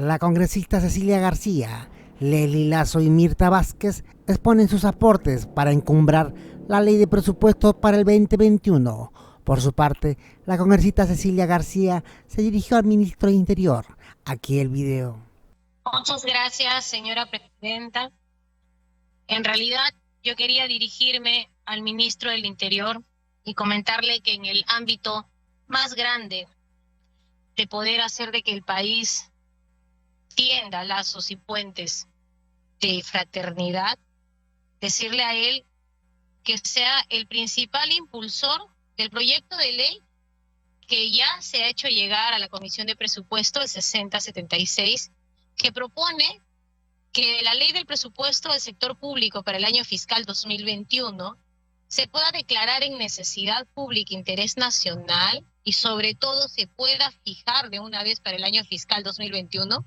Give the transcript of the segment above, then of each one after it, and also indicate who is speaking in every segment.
Speaker 1: La congresista Cecilia García, Leslie Lazo y Mirta Vázquez exponen sus aportes para encumbrar la ley de presupuesto para el 2021. Por su parte, la congresista Cecilia García se dirigió al ministro de Interior. Aquí el video.
Speaker 2: Muchas gracias, señora presidenta. En realidad, yo quería dirigirme al ministro del Interior y comentarle que en el ámbito más grande de poder hacer de que el país tienda lazos y puentes de fraternidad, decirle a él que sea el principal impulsor del proyecto de ley que ya se ha hecho llegar a la Comisión de Presupuesto, el 6076, que propone que la ley del presupuesto del sector público para el año fiscal 2021 se pueda declarar en necesidad pública, interés nacional, y sobre todo se pueda fijar de una vez para el año fiscal 2021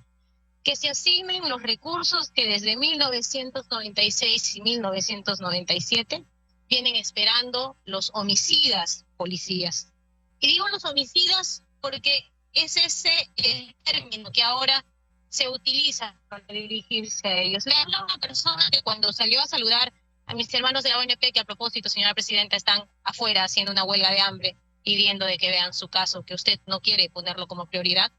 Speaker 2: que se asignen los recursos que desde 1996 y 1997 vienen esperando los homicidas policías. Y digo los homicidas porque es ese el término que ahora se utiliza para dirigirse a ellos. Le habla una persona que cuando salió a saludar a mis hermanos de la ONP, que a propósito, señora presidenta, están afuera haciendo una huelga de hambre, pidiendo de que vean su caso, que usted no quiere ponerlo como prioridad.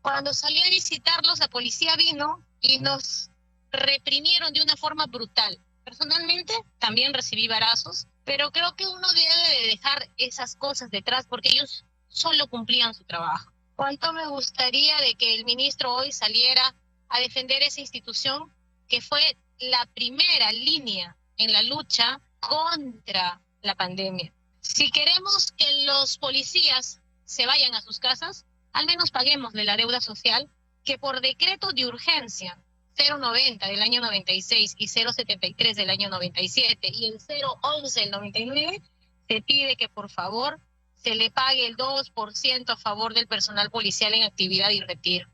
Speaker 2: Cuando salió a visitarlos, la policía vino y nos reprimieron de una forma brutal. Personalmente también recibí varazos, pero creo que uno debe de dejar esas cosas detrás porque ellos solo cumplían su trabajo. ¿Cuánto me gustaría de que el ministro hoy saliera a defender esa institución que fue la primera línea en la lucha contra la pandemia? Si queremos que los policías se vayan a sus casas, al menos paguémosle la deuda social que por decreto de urgencia 090 del año 96 y 073 del año 97 y el 011 del 99 se pide que por favor se le pague el 2% a favor del personal policial en actividad y retiro.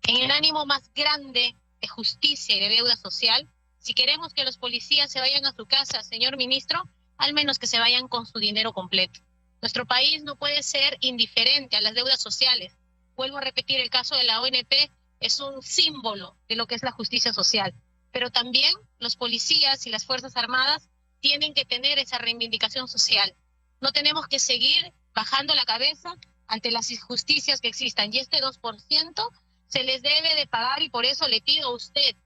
Speaker 2: En el ánimo más grande de justicia y de deuda social, si queremos que los policías se vayan a su casa, señor ministro, al menos que se vayan con su dinero completo. Nuestro país no puede ser indiferente a las deudas sociales. Vuelvo a repetir, el caso de la ONP es un símbolo de lo que es la justicia social, pero también los policías y las Fuerzas Armadas tienen que tener esa reivindicación social. No tenemos que seguir bajando la cabeza ante las injusticias que existan, y este 2% se les debe de pagar, y por eso le pido a usted,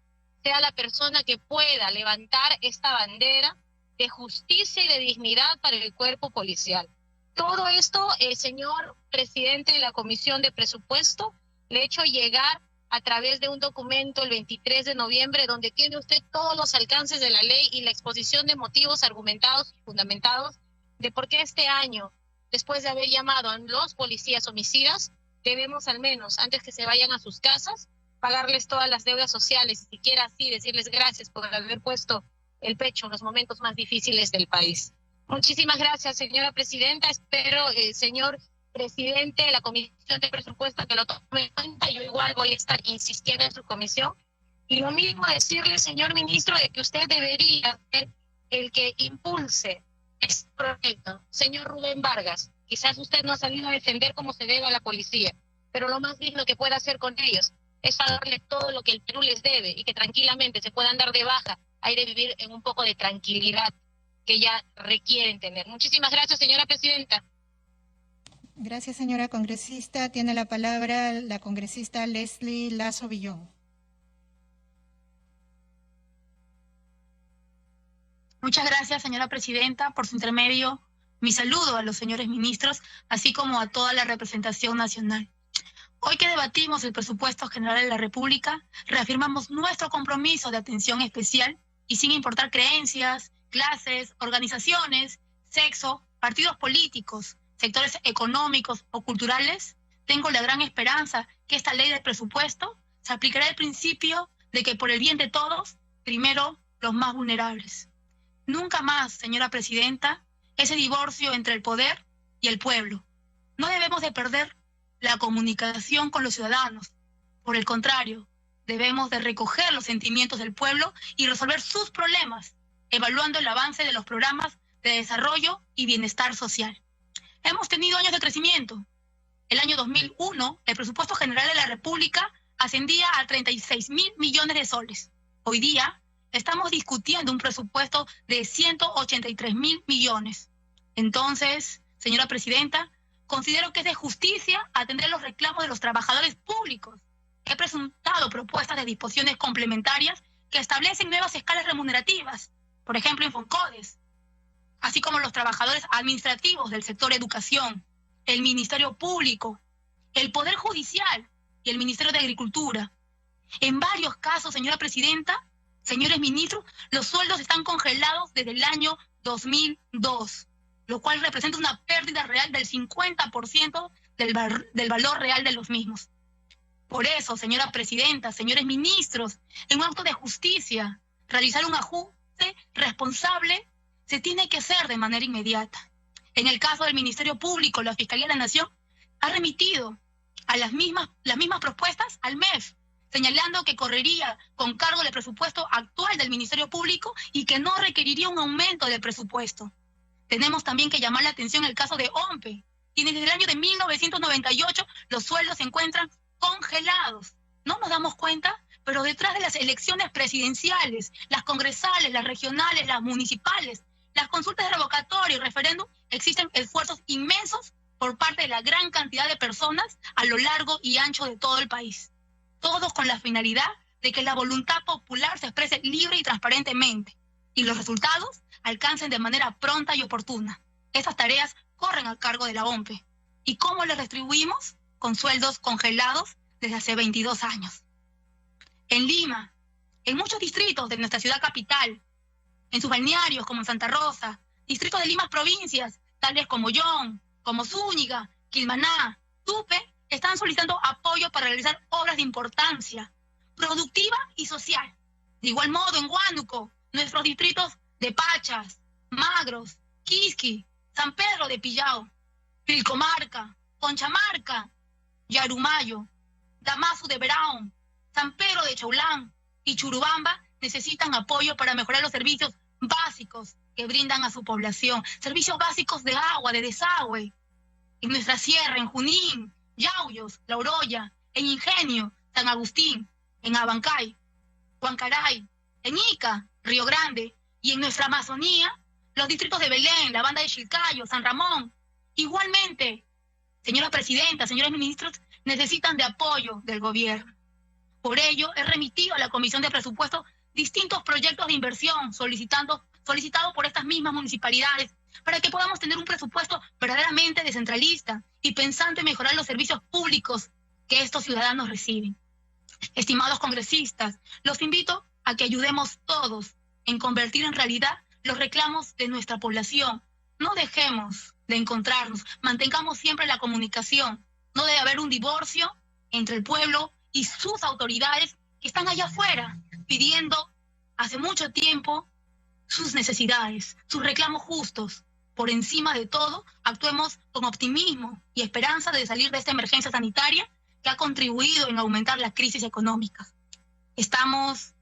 Speaker 2: sea la persona que pueda levantar esta bandera de justicia y de dignidad para el cuerpo policial. Todo esto, señor presidente de la Comisión de Presupuesto, le he hecho llegar a través de un documento el 23 de noviembre, donde tiene usted todos los alcances de la ley y la exposición de motivos argumentados y fundamentados de por qué este año, después de haber llamado a los policías homicidas, debemos al menos, antes que se vayan a sus casas, pagarles todas las deudas sociales, y siquiera así decirles gracias por haber puesto el pecho en los momentos más difíciles del país. Muchísimas gracias, señora presidenta. Espero, señor presidente de la Comisión de Presupuesto, que lo tome en cuenta. Yo igual voy a estar insistiendo en su comisión. Y lo mismo decirle, señor ministro, de que usted debería ser el que impulse este proyecto. Señor Rubén Vargas, quizás usted no ha salido a defender como se debe a la policía, pero lo más digno que pueda hacer con ellos es pagarle todo lo que el Perú les debe y que tranquilamente se puedan dar de baja, a ir a vivir en un poco de tranquilidad que ya requieren tener. Muchísimas gracias, señora presidenta.
Speaker 3: Gracias, señora congresista. Tiene la palabra la congresista Leslie Lazo Villón.
Speaker 4: Muchas gracias, señora presidenta, por su intermedio. Mi saludo a los señores ministros, así como a toda la representación nacional. Hoy que debatimos el presupuesto general de la República, reafirmamos nuestro compromiso de atención especial y sin importar creencias, clases, organizaciones, sexo, partidos políticos, sectores económicos o culturales, tengo la gran esperanza que esta ley de presupuesto se aplicará el principio de que por el bien de todos, primero los más vulnerables. Nunca más, señora presidenta, ese divorcio entre el poder y el pueblo. No debemos de perder la comunicación con los ciudadanos. Por el contrario, debemos de recoger los sentimientos del pueblo y resolver sus problemas, evaluando el avance de los programas de desarrollo y bienestar social. Hemos tenido años de crecimiento. El año 2001, el presupuesto general de la República ascendía a 36.000 millones de soles. Hoy día estamos discutiendo un presupuesto de 183.000 millones. Entonces, señora presidenta, considero que es de justicia atender los reclamos de los trabajadores públicos. He presentado propuestas de disposiciones complementarias que establecen nuevas escalas remunerativas, por ejemplo en Foncodes, así como los trabajadores administrativos del sector educación, el Ministerio Público, el Poder Judicial y el Ministerio de Agricultura. En varios casos, señora presidenta, señores ministros, los sueldos están congelados desde el año 2002, lo cual representa una pérdida real del 50% del valor real de los mismos. Por eso, señora presidenta, señores ministros, en un acto de justicia, realizar un ajuste responsable se tiene que hacer de manera inmediata. En el caso del Ministerio Público, la Fiscalía de la Nación ha remitido a las mismas propuestas al MEF, señalando que correría con cargo del presupuesto actual del Ministerio Público y que no requeriría un aumento del presupuesto. Tenemos también que llamar la atención el caso de OMPE, quienes desde el año de 1998 los sueldos se encuentran congelados. No nos damos cuenta, pero detrás de las elecciones presidenciales, las congresales, las regionales, las municipales, las consultas de revocatoria y referéndum, existen esfuerzos inmensos por parte de la gran cantidad de personas a lo largo y ancho de todo el país. Todos con la finalidad de que la voluntad popular se exprese libre y transparentemente y los resultados alcancen de manera pronta y oportuna. Esas tareas corren a cargo de la OMPE. ¿Y cómo les retribuimos? Con sueldos congelados desde hace 22 años. En Lima, en muchos distritos de nuestra ciudad capital, en sus balnearios como en Santa Rosa, distritos de Lima provincias, tales como Ollón, como Zúñiga, Quilmaná, Tupe, están solicitando apoyo para realizar obras de importancia productiva y social. De igual modo, en Huánuco, nuestros distritos de Pachas, Magros, Quisqui, San Pedro de Pillao, Pilcomarca, Conchamarca, Yarumayo, Damaso de Verón, San Pedro de Chaulán y Churubamba necesitan apoyo para mejorar los servicios básicos que brindan a su población. Servicios básicos de agua, de desagüe. En nuestra sierra, en Junín, Yauyos, La Oroya, en Ingenio, San Agustín, en Abancay, Huancaray, en Ica, Río Grande, y en nuestra Amazonía, los distritos de Belén, la banda de Chilcayo, San Ramón. Igualmente, señora presidenta, señores ministros, necesitan de apoyo del gobierno. Por ello, he remitido a la Comisión de Presupuestos distintos proyectos de inversión solicitados por estas mismas municipalidades para que podamos tener un presupuesto verdaderamente descentralista y pensando en mejorar los servicios públicos que estos ciudadanos reciben. Estimados congresistas, los invito a que ayudemos todos en convertir en realidad los reclamos de nuestra población. No dejemos de encontrarnos, mantengamos siempre la comunicación. No debe haber un divorcio entre el pueblo y sus autoridades que están allá afuera pidiendo hace mucho tiempo sus necesidades, sus reclamos justos. Por encima de todo, actuemos con optimismo y esperanza de salir de esta emergencia sanitaria que ha contribuido en aumentar la crisis económica. Estamos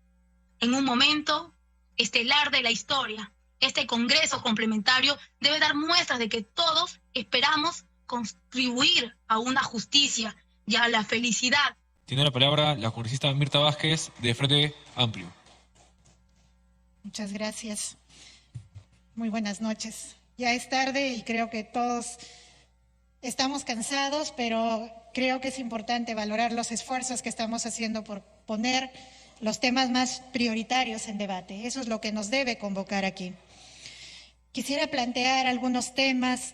Speaker 4: en un momento estelar de la historia. Este Congreso complementario debe dar muestras de que todos esperamos contribuir a una justicia y a la felicidad.
Speaker 5: Tiene la palabra la congresista Mirta Vázquez, de Frente Amplio.
Speaker 3: Muchas gracias. Muy buenas noches. Ya es tarde y creo que todos estamos cansados, pero creo que es importante valorar los esfuerzos que estamos haciendo por poner los temas más prioritarios en debate. Eso es lo que nos debe convocar aquí. Quisiera plantear algunos temas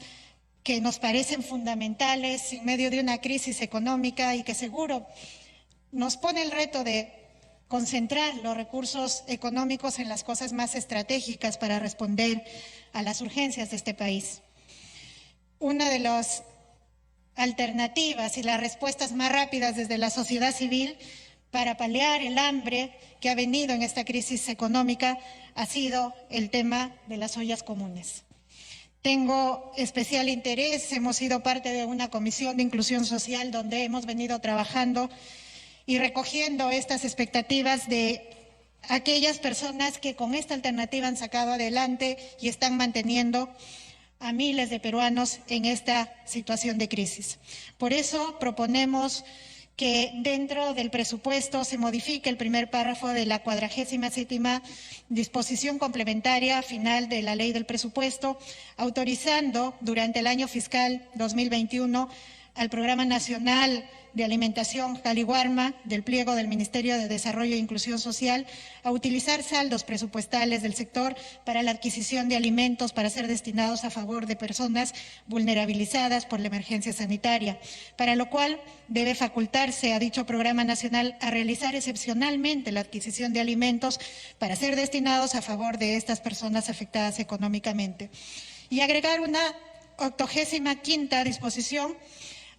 Speaker 3: que nos parecen fundamentales en medio de una crisis económica y que seguro nos pone el reto de concentrar los recursos económicos en las cosas más estratégicas para responder a las urgencias de este país. Una de las alternativas y las respuestas más rápidas desde la sociedad civil para paliar el hambre que ha venido en esta crisis económica ha sido el tema de las ollas comunes. Tengo especial interés, hemos sido parte de una comisión de inclusión social donde hemos venido trabajando y recogiendo estas expectativas de aquellas personas que con esta alternativa han sacado adelante y están manteniendo a miles de peruanos en esta situación de crisis. Por eso proponemos que dentro del presupuesto se modifique el primer párrafo de la 47ª disposición complementaria final de la ley del presupuesto, autorizando durante el año fiscal 2021 al Programa Nacional de Alimentación Caliwarma del pliego del Ministerio de Desarrollo e Inclusión Social a utilizar saldos presupuestales del sector para la adquisición de alimentos para ser destinados a favor de personas vulnerabilizadas por la emergencia sanitaria, para lo cual debe facultarse a dicho Programa Nacional a realizar excepcionalmente la adquisición de alimentos para ser destinados a favor de estas personas afectadas económicamente. Y agregar una 85ª disposición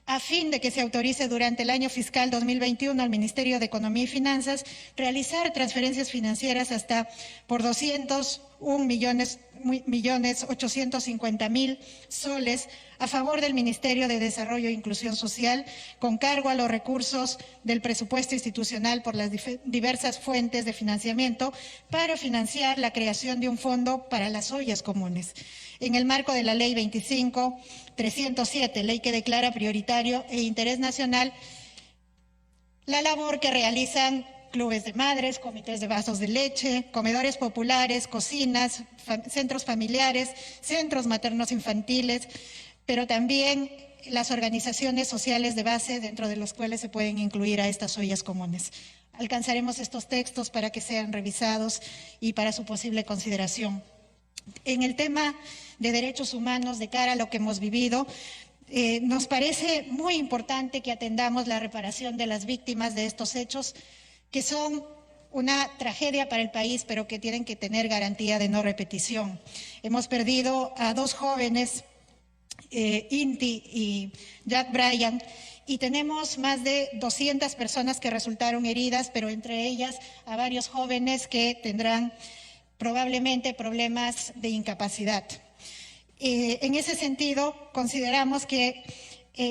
Speaker 3: a fin de que se autorice durante el año fiscal 2021 al Ministerio de Economía y Finanzas realizar transferencias financieras hasta por 201.850.000 soles a favor del Ministerio de Desarrollo e Inclusión Social, con cargo a los recursos del presupuesto institucional por las diversas fuentes de financiamiento para financiar la creación de un fondo para las ollas comunes. En el marco de la Ley 25.307, ley que declara prioritario e interés nacional la labor que realizan clubes de madres, comités de vasos de leche, comedores populares, cocinas, centros familiares, centros maternos infantiles, pero también las organizaciones sociales de base, dentro de los cuales se pueden incluir a estas ollas comunes. Alcanzaremos estos textos para que sean revisados y para su posible consideración. En el tema de derechos humanos, de cara a lo que hemos vivido, nos parece muy importante que atendamos la reparación de las víctimas de estos hechos, que son una tragedia para el país, pero que tienen que tener garantía de no repetición. Hemos perdido a 2 jóvenes, Inti y Jack Bryan, y tenemos más de 200 personas que resultaron heridas, pero entre ellas a varios jóvenes que tendrán probablemente problemas de incapacidad. En ese sentido, consideramos que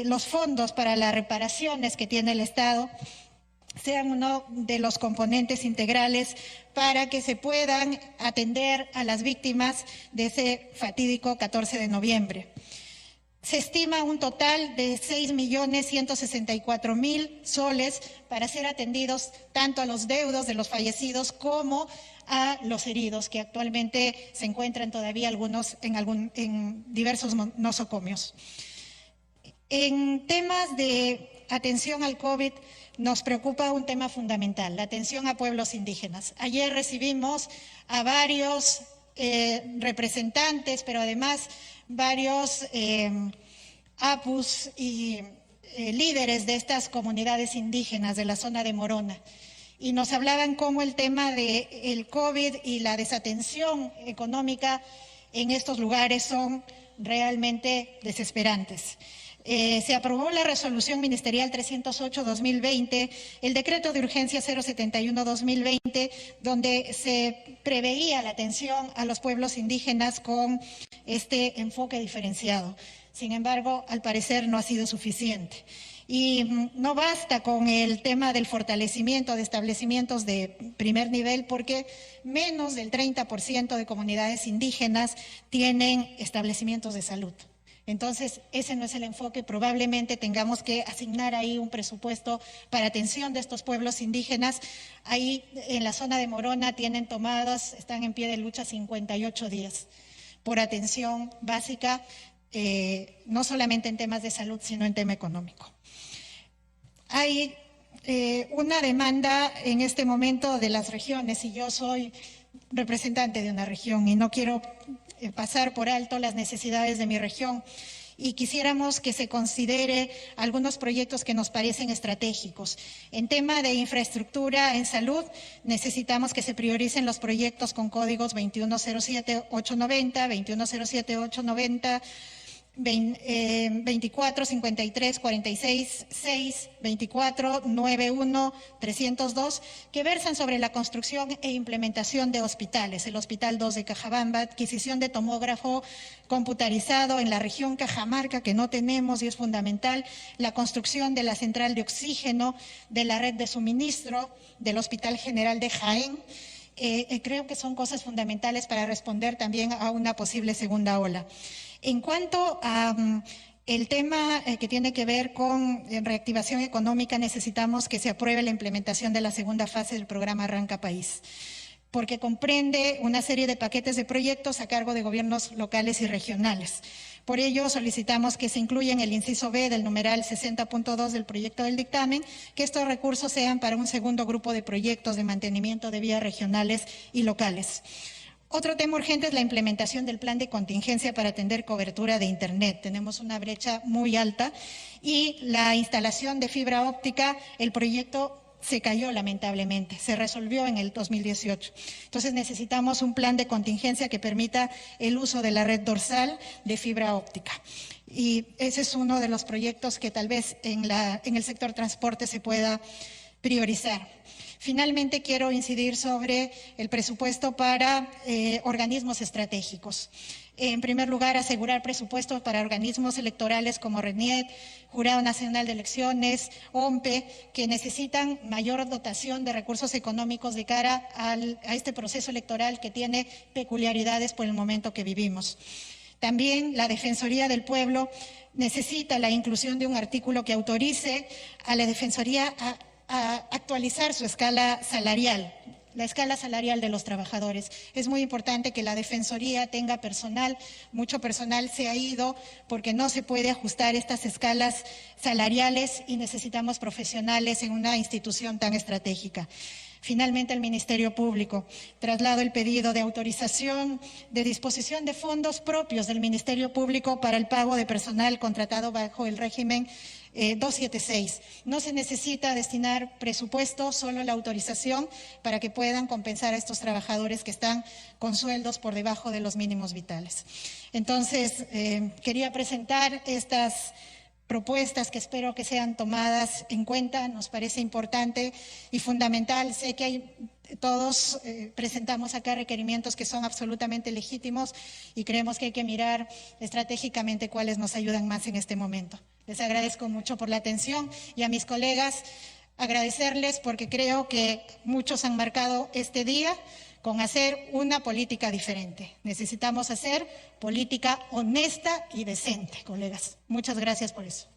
Speaker 3: los fondos para las reparaciones que tiene el Estado sean uno de los componentes integrales para que se puedan atender a las víctimas de ese fatídico 14 de noviembre. Se estima un total de 6.164.000 soles para ser atendidos tanto a los deudos de los fallecidos como a los heridos, que actualmente se encuentran todavía algunos en diversos nosocomios. En temas de atención al COVID nos preocupa un tema fundamental, la atención a pueblos indígenas. Ayer recibimos a varios representantes, pero además varios APUs y líderes de estas comunidades indígenas de la zona de Morona. Y nos hablaban cómo el tema del COVID y la desatención económica en estos lugares son realmente desesperantes. Se aprobó la resolución ministerial 308-2020, el decreto de urgencia 071-2020, donde se preveía la atención a los pueblos indígenas con este enfoque diferenciado. Sin embargo, al parecer no ha sido suficiente. Y no basta con el tema del fortalecimiento de establecimientos de primer nivel, porque menos del 30% de comunidades indígenas tienen establecimientos de salud. Entonces, ese no es el enfoque. Probablemente tengamos que asignar ahí un presupuesto para atención de estos pueblos indígenas. Ahí en la zona de Morona están en pie de lucha 58 días por atención básica, no solamente en temas de salud, sino en tema económico. Hay una demanda en este momento de las regiones, y yo soy representante de una región y no quiero pasar por alto las necesidades de mi región, y quisiéramos que se considere algunos proyectos que nos parecen estratégicos. En tema de infraestructura en salud, necesitamos que se prioricen los proyectos con códigos 2107-890, 2107-890, 24 53 46 6, 24 91 302, que versan sobre la construcción e implementación de hospitales. El Hospital 2 de Cajabamba, adquisición de tomógrafo computarizado en la región Cajamarca, que no tenemos y es fundamental, la construcción de la central de oxígeno, de la red de suministro, del Hospital General de Jaén. Creo que son cosas fundamentales para responder también a una posible segunda ola. En cuanto a El tema que tiene que ver con reactivación económica, necesitamos que se apruebe la implementación de la segunda fase del programa Arranca País, porque comprende una serie de paquetes de proyectos a cargo de gobiernos locales y regionales. Por ello, solicitamos que se incluya en el inciso B del numeral 60.2 del proyecto del dictamen, que estos recursos sean para un segundo grupo de proyectos de mantenimiento de vías regionales y locales. Otro tema urgente es la implementación del plan de contingencia para atender cobertura de Internet. Tenemos una brecha muy alta y la instalación de fibra óptica, el proyecto se cayó lamentablemente, se resolvió en el 2018. Entonces necesitamos un plan de contingencia que permita el uso de la red dorsal de fibra óptica. Y ese es uno de los proyectos que tal vez en el sector transporte se pueda priorizar. Finalmente, quiero incidir sobre el presupuesto para organismos estratégicos. En primer lugar, asegurar presupuestos para organismos electorales como RENIET, Jurado Nacional de Elecciones, OMPE, que necesitan mayor dotación de recursos económicos de cara a este proceso electoral que tiene peculiaridades por el momento que vivimos. También la Defensoría del Pueblo necesita la inclusión de un artículo que autorice a la Defensoría a actualizar su escala salarial, la escala salarial de los trabajadores. Es muy importante que la Defensoría tenga personal, mucho personal se ha ido porque no se puede ajustar estas escalas salariales y necesitamos profesionales en una institución tan estratégica. Finalmente, el Ministerio Público. Traslado el pedido de autorización de disposición de fondos propios del Ministerio Público para el pago de personal contratado bajo el régimen 276. No se necesita destinar presupuesto, solo la autorización para que puedan compensar a estos trabajadores que están con sueldos por debajo de los mínimos vitales. Entonces, quería presentar estas propuestas que espero que sean tomadas en cuenta. Nos parece importante y fundamental. Sé que todos presentamos acá requerimientos que son absolutamente legítimos y creemos que hay que mirar estratégicamente cuáles nos ayudan más en este momento. Les agradezco mucho por la atención y a mis colegas agradecerles porque creo que muchos han marcado este día con hacer una política diferente. Necesitamos hacer política honesta y decente, colegas. Muchas gracias por eso.